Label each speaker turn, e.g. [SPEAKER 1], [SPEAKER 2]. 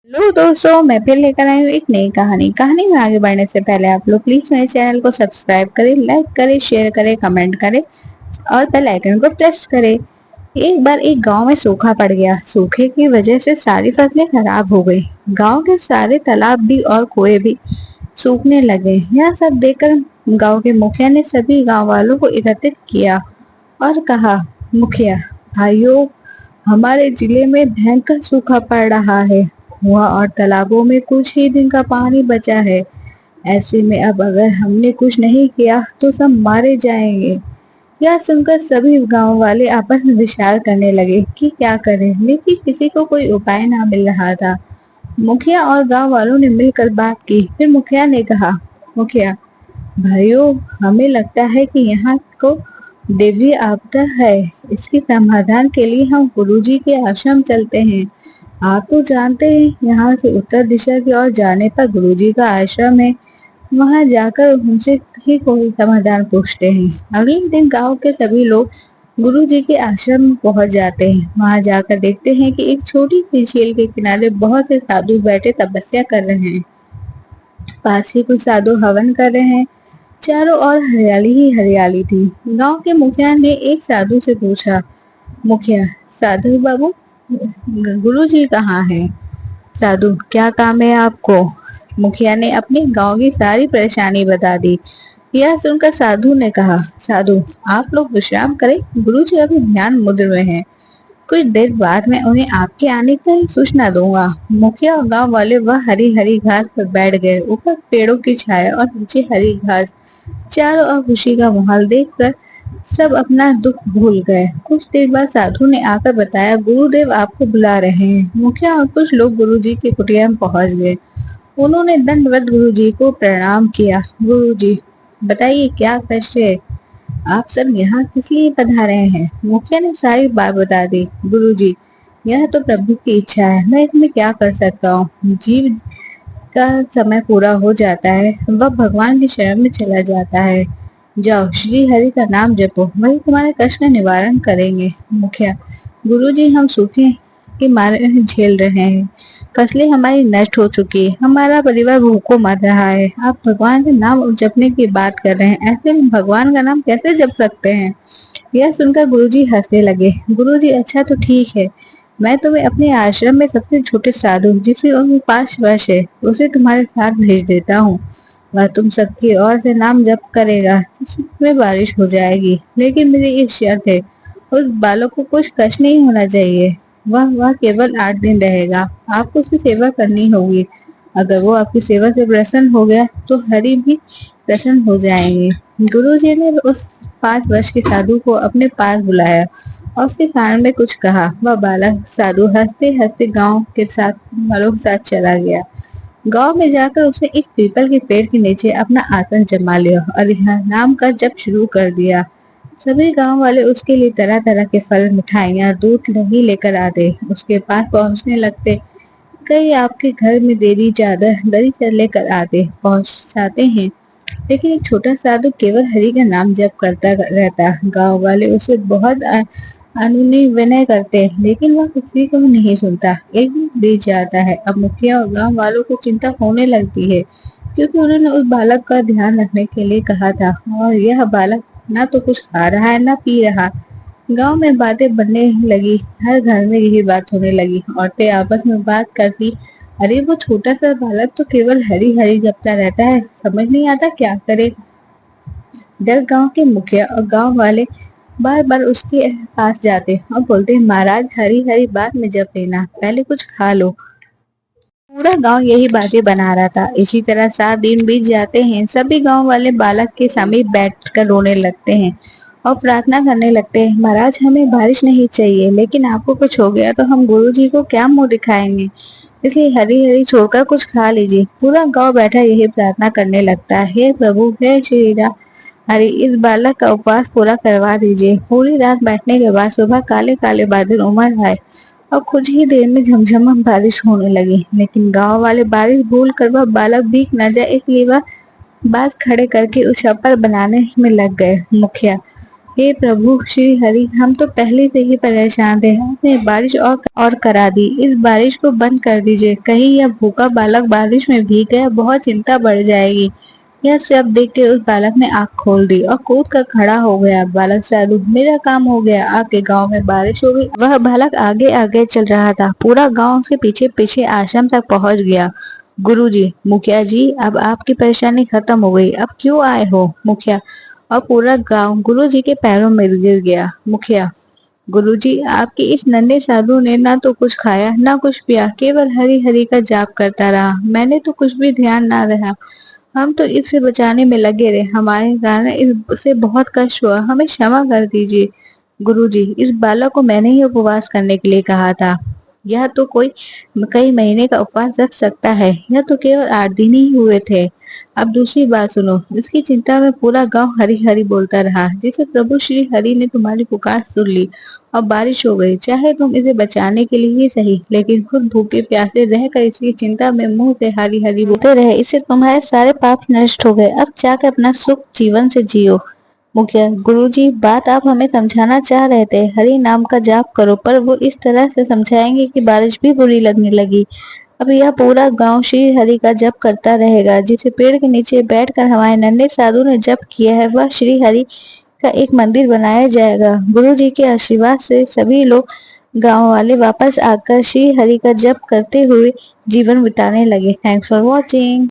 [SPEAKER 1] Hello दोस्तों, मैं फिर लेकर आई हूँ एक नई कहानी में आगे बढ़ने से पहले आप लोग प्लीज मेरे चैनल को सब्सक्राइब करें, लाइक करें, शेयर करें, कमेंट करें और बेल आइकन को प्रेस करें। एक बार एक गांव में सूखा पड़ गया। सूखे की वजह से सारी फसलें खराब हो गई। गांव के सारे तालाब भी और कुएं भी सूखने लगे। यह सब देखकर गांव के मुखिया ने सभी गांव वालों को एकत्रित किया और कहा, मुखिया भाइयों, हमारे जिले में भयंकर सूखा पड़ रहा है। कुआं और तालाबों में कुछ ही दिन का पानी बचा है। ऐसे में अब अगर हमने कुछ नहीं किया तो सब मारे जाएंगे। यह सुनकर सभी गांव वाले आपस में विचार करने लगे कि क्या करें, लेकिन किसी को कोई उपाय ना मिल रहा था। मुखिया और गांव वालों ने मिलकर बात की। फिर मुखिया ने कहा, मुखिया भाइयों, हमें लगता है कि यहाँ को देवी आपदा है। इसके समाधान के लिए हम गुरुजी के आश्रम चलते हैं। आप तो जानते हैं, यहाँ से उत्तर दिशा की ओर जाने पर गुरुजी का आश्रम है। वहाँ जाकर उनसे ही कोई समाधान पूछते हैं। अगले दिन गांव के सभी लोग गुरुजी के आश्रम में पहुंच जाते हैं। वहाँ जाकर देखते हैं कि एक छोटी सी झील के किनारे बहुत से साधु बैठे तपस्या कर रहे हैं। पास ही कुछ साधु हवन कर रहे हैं। चारों ओर हरियाली ही हरियाली थी। गांव के मुखिया ने एक साधु से पूछा, मुखिया साधु बाबू, गुरुजी कहाँ है? साधु, क्या काम है आपको? मुखिया ने अपने गांव की सारी परेशानी बता दी। यह सुनकर साधु ने कहा, साधु आप लोग विश्राम करें, गुरुजी अभी ध्यान मुद्र में हैं। कुछ देर बाद मैं उन्हें आपके आने की सूचना दूंगा। मुखिया और गांव वाले वह हरी हरी घास पर बैठ गए। ऊपर पेड़ों की छाया और नीचे हरी घास। चारों ओर खुशी का माहौल देखकर सब अपना दुख भूल गए। कुछ देर बाद साधु ने आकर बताया, गुरुदेव आपको बुला रहे हैं। मुखिया और कुछ लोग गुरुजी की कुटिया में पहुंच गए। उन्होंने दंडवत गुरुजी को प्रणाम किया। गुरुजी बताइए, क्या कष्ट है? आप सब यहाँ किस लिए पधारे हैं? मुखिया ने सारी बात बता दी। गुरुजी, यह तो प्रभु की इच्छा है, मैं इसमें क्या कर सकता हूँ। जीव का समय पूरा हो जाता है, वह भगवान की शरण में चला जाता है। जाओ, श्री हरि का नाम जपो, वही तुम्हारे कष्ट का निवारण करेंगे। मुखिया, गुरुजी, हम सूखे के मारे झेल रहे हैं। फसलें हमारी नष्ट हो चुकी है। हमारा परिवार भूखों मर रहा है। आप भगवान का नाम जपने की बात कर रहे हैं। ऐसे में भगवान का नाम कैसे जप सकते हैं? यह सुनकर गुरुजी हंसने लगे। गुरुजी, अच्छा तो ठीक है, मैं तुम्हें अपने आश्रम में सबसे छोटे साधु, जिसकी उम्र 5 वर्ष है, उसे तुम्हारे साथ भेज देता हूँ। वह तुम सबकी ओर से नाम जप करेगा, जिसमें बारिश हो जाएगी। लेकिन मेरी एक शर्त है, उस बालक को कुछ कष्ट नहीं होना चाहिए। वह केवल 8 दिन रहेगा। आपको उसकी सेवा करनी होगी। अगर वो आपकी सेवा से प्रसन्न हो गया तो हरि भी प्रसन्न हो जाएंगे। गुरुजी ने उस 5 वर्ष के साधु को अपने पास बुलाया और उसके कान में कुछ कहा। वह बालक साधु हंसते हंसते गांव के साथ वालों के साथ चला गया। गांव में जाकर उसने एक पीपल के पेड़ के नीचे अपना आसन जमा लिया और यह नाम का जप शुरू कर दिया। सभी गांव वाले उसके लिए तरह तरह के फल, मिठाइयाँ, दूध, दही लेकर आते। उसके पास पहुंचने लगते। कई आपके घर में देरी चादर दरी से लेकर आते पहुंचाते हैं। लेकिन एक छोटा साधु केवल हरि का नाम जप करता रहता। गांव वाले उसे बहुत अनुनय विनय करते हैं, लेकिन वह किसी को नहीं सुनता। एक दिन बीत जाता है। अब मुखिया और गांव वालों को चिंता होने लगती है, क्योंकि उन्होंने उस बालक का ध्यान रखने के लिए कहा था, और यह बालक ना तो कुछ खा रहा है ना पी रहा। गांव में बातें बढ़ने लगी। हर घर में यही बात होने लगी। औरतें आपस में बात करती, अरे वो छोटा सा बालक तो केवल हरी हरी जपता रहता है, समझ नहीं आता क्या करे। जब गांव के मुखिया और गांव वाले बार बार उसके पास जाते और बोलते, महाराज हरी हरी बात में जप लेना, पहले कुछ खा लो। पूरा गांव यही बातें बना रहा था। इसी तरह 7 दिन बीत जाते हैं। सभी गांव वाले बालक के समीप बैठकर रोने लगते हैं और प्रार्थना करने लगते हैं, महाराज हमें बारिश नहीं चाहिए, लेकिन आपको कुछ हो गया तो हम गुरुजी को क्या मुंह दिखाएंगे। इसलिए हरी हरी छोड़कर कुछ खा लीजिए। पूरा गांव बैठा यही प्रार्थना करने लगता है, हे प्रभु, हे श्री राम हरि, इस बालक का उपवास पूरा करवा दीजिए। पूरी रात बैठने के बाद सुबह काले काले बादल उमड़ आए और कुछ ही देर में झमझम बारिश होने लगी। लेकिन गांव वाले बारिश भूल कर वह बालक भीग न जाए, इसलिए वह बांस खड़े करके उस छप्पर बनाने में लग गए। मुखिया हे प्रभु श्री हरि, हम तो पहले से ही परेशान थे, आपने बारिश और करा दी। इस बारिश को बंद कर दीजिए, कहीं यह भूखा बालक बारिश में भीग गया, बहुत चिंता बढ़ जाएगी। यह सब देख के उस बालक ने आंख खोल दी और कूद कर खड़ा हो गया। बालक साधु, मेरा काम हो गया, आपके गांव में बारिश हो गई। वह बालक आगे आगे चल रहा था, पूरा गांव उसके पीछे पीछे आश्रम तक पहुंच गया। गुरुजी, मुखिया जी, अब आपकी परेशानी खत्म हो गई, अब क्यों आए हो? मुखिया और पूरा गांव गुरुजी के पैरों में गिर गया। मुखिया, गुरुजी, आपके इस नन्हे साधु ने ना तो कुछ खाया ना कुछ पिया, केवल हरि हरि का जाप करता रहा। मैंने तो कुछ भी ध्यान ना रहा, हम तो इससे बचाने में लगे रहे, हमारे कारण इससे बहुत कष्ट हुआ, हमें क्षमा कर दीजिए। गुरुजी, इस बालक को मैंने ही उपवास करने के लिए कहा था, यह तो कोई कई महीने का उपवास रख सकता है, यह तो केवल 8 दिन ही हुए थे। अब दूसरी बात सुनो, इसकी चिंता में पूरा गांव हरि हरि बोलता रहा, जिसे प्रभु श्री हरि ने तुम्हारी पुकार सुन ली और बारिश हो गई। चाहे तुम इसे बचाने के लिए ही सही, लेकिन खुद भूखे प्यासे रहकर इसकी चिंता में मुंह से हरि हरि बोलते रहे, इससे तुम्हारे सारे पाप नष्ट हो गए। अब जाकर अपना सुख जीवन से जियो। मुखिया, गुरुजी, बात आप हमें समझाना चाह रहे थे, हरि नाम का जाप करो, पर वो इस तरह से समझाएंगे कि बारिश भी बुरी लगने लगी। अब यह पूरा गांव श्री हरि का जप करता रहेगा। जिसे पेड़ के नीचे बैठकर हमारे नन्हे साधु ने जप किया है, वह श्री हरि का एक मंदिर बनाया जाएगा। गुरु जी के आशीर्वाद से सभी लोग गांव वाले वापस आकर श्री हरि का जप करते हुए जीवन बिताने लगे। Thanks for watching.